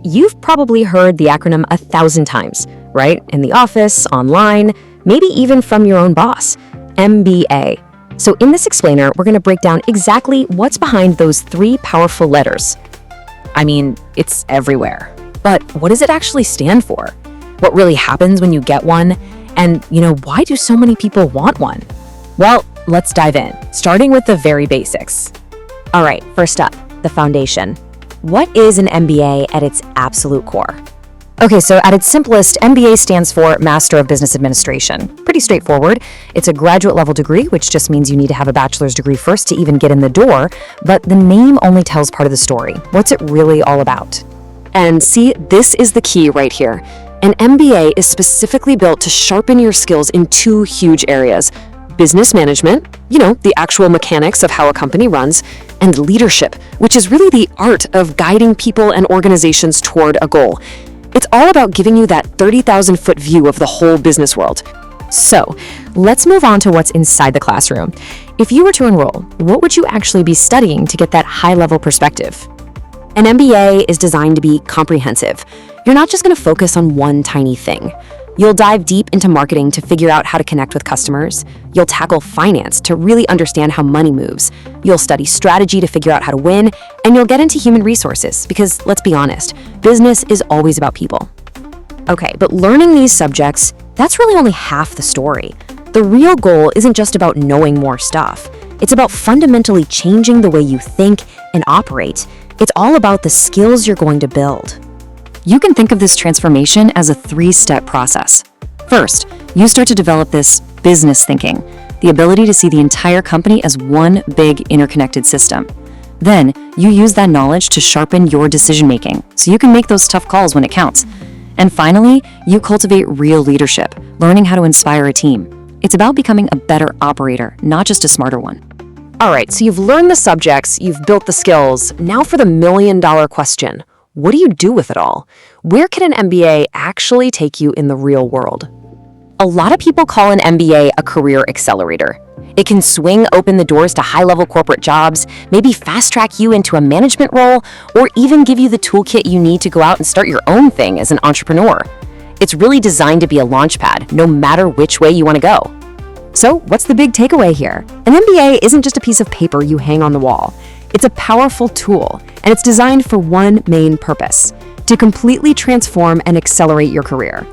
you've probably heard the acronym 1,000 times, right? In the office, online, maybe even from your own boss. MBA. So in this explainer, we're going to break down exactly what's behind those three powerful letters. I mean, it's everywhere. But what does it actually stand for? What really happens when you get one? And, why do so many people want one? Well, let's dive in, starting with the very basics. All right, first up, the foundation. What is an MBA at its absolute core? Okay, so at its simplest, MBA stands for Master of Business Administration. Pretty straightforward. It's a graduate level degree, which just means you need to have a bachelor's degree first to even get in the door, but the name only tells part of the story. What's it really all about? And see, this is the key right here. An MBA is specifically built to sharpen your skills in two huge areas: business management, the actual mechanics of how a company runs, and leadership, which is really the art of guiding people and organizations toward a goal. It's all about giving you that 30,000-foot view of the whole business world. So, let's move on to what's inside the classroom. If you were to enroll, what would you actually be studying to get that high-level perspective? An MBA is designed to be comprehensive. You're not just going to focus on one tiny thing. You'll dive deep into marketing to figure out how to connect with customers. You'll tackle finance to really understand how money moves. You'll study strategy to figure out how to win. And you'll get into human resources because, let's be honest, business is always about people. Okay, but learning these subjects, that's really only half the story. The real goal isn't just about knowing more stuff. It's about fundamentally changing the way you think and operate. It's all about the skills you're going to build. You can think of this transformation as a three-step process. First, you start to develop this business thinking, the ability to see the entire company as one big interconnected system. Then, you use that knowledge to sharpen your decision-making so you can make those tough calls when it counts. And finally, you cultivate real leadership, learning how to inspire a team. It's about becoming a better operator, not just a smarter one. All right, so you've learned the subjects, you've built the skills. Now for the million-dollar question. What do you do with it all? Where can an MBA actually take you in the real world? A lot of people call an MBA a career accelerator. It can swing open the doors to high-level corporate jobs, maybe fast-track you into a management role, or even give you the toolkit you need to go out and start your own thing as an entrepreneur. It's really designed to be a launchpad, no matter which way you want to go. So, what's the big takeaway here? An MBA isn't just a piece of paper you hang on the wall. It's a powerful tool, and it's designed for one main purpose: to completely transform and accelerate your career.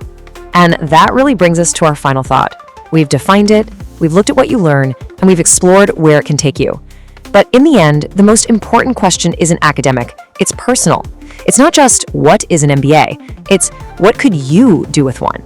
And that really brings us to our final thought. We've defined it, we've looked at what you learn, and we've explored where it can take you. But in the end, the most important question isn't academic, it's personal. It's not just what is an MBA, it's what could you do with one?